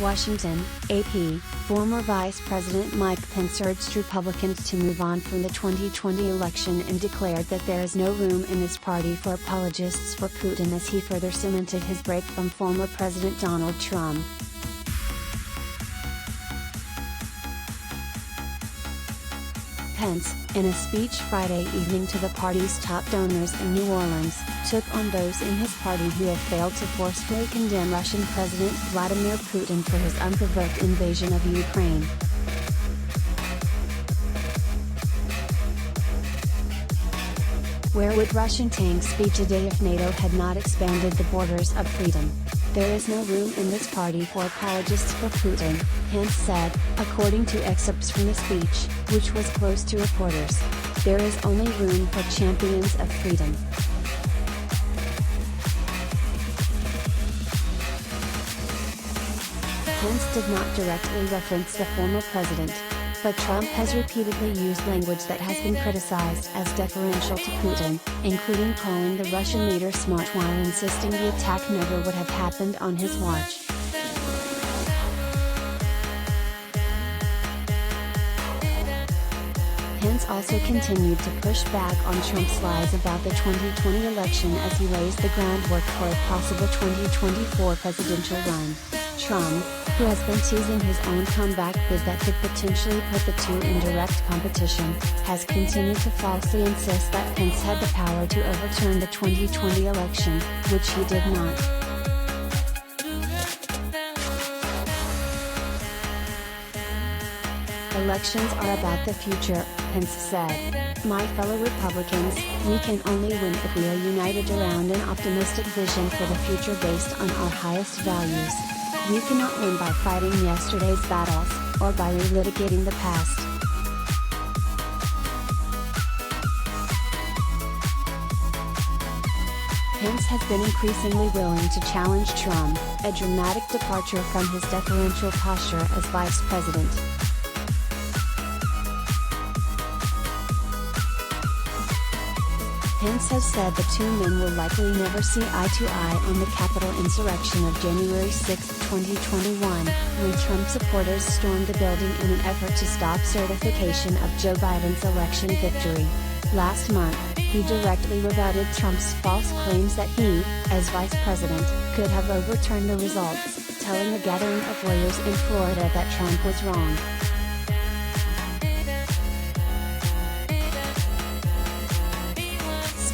Washington, AP, former Vice President Mike Pence urged Republicans to move on from the 2020 election and declared that there is no room in his party for apologists for Putin as he further cemented his break from former President Donald Trump. Pence, in a speech Friday evening to the party's top donors in New Orleans, took on those in his party who have failed to forcefully condemn Russian President Vladimir Putin for his unprovoked invasion of Ukraine. Where would Russian tanks be today if NATO had not expanded the borders of freedom? There is no room in this party for apologists for Putin, Pence said, according to excerpts from the speech, which was close to reporters. There is only room for champions of freedom. Pence did not directly reference the former president, but Trump has repeatedly used language that has been criticized as deferential to Putin, including calling the Russian leader smart while insisting the attack never would have happened on his watch. Pence also continued to push back on Trump's lies about the 2020 election as he lays the groundwork for a possible 2024 presidential run. Trump, who has been teasing his own comeback bid that could potentially put the two in direct competition, has continued to falsely insist that Pence had the power to overturn the 2020 election, which he did not. Elections are about the future, Pence said. My fellow Republicans, we can only win if we are united around an optimistic vision for the future based on our highest values. We cannot win by fighting yesterday's battles, or by relitigating the past. Pence has been increasingly willing to challenge Trump, a dramatic departure from his deferential posture as vice president. Pence has said the two men will likely never see eye to eye on the Capitol insurrection of January 6, 2021, when Trump supporters stormed the building in an effort to stop certification of Joe Biden's election victory. Last month, he directly rebutted Trump's false claims that he, as vice president, could have overturned the results, telling a gathering of lawyers in Florida that Trump was wrong.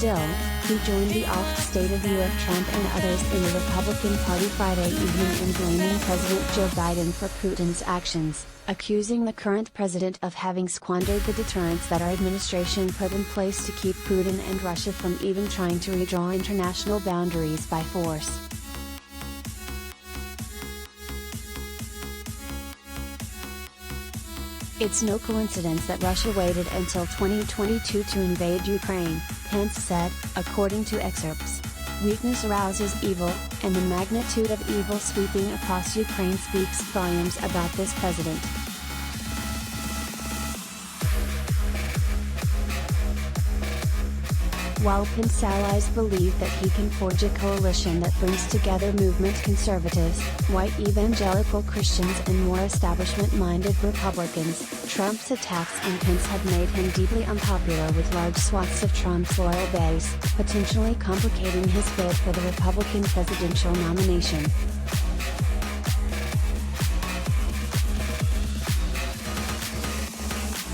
Still, he joined the oft-stated view of Trump and others in the Republican Party Friday evening in blaming President Joe Biden for Putin's actions, accusing the current president of having squandered the deterrence that our administration put in place to keep Putin and Russia from even trying to redraw international boundaries by force. It's no coincidence that Russia waited until 2022 to invade Ukraine, Pence said, according to excerpts. Weakness arouses evil, and the magnitude of evil sweeping across Ukraine speaks volumes about this president. While Pence allies believe that he can forge a coalition that brings together movement conservatives, white evangelical Christians and more establishment-minded Republicans, Trump's attacks on Pence have made him deeply unpopular with large swaths of Trump's loyal base, potentially complicating his bid for the Republican presidential nomination.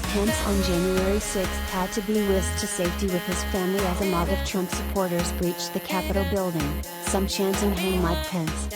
Pence on January 6 had to be whisked to safety with his family as a mob of Trump supporters breached the Capitol building, some chanting "Hang Mike Pence."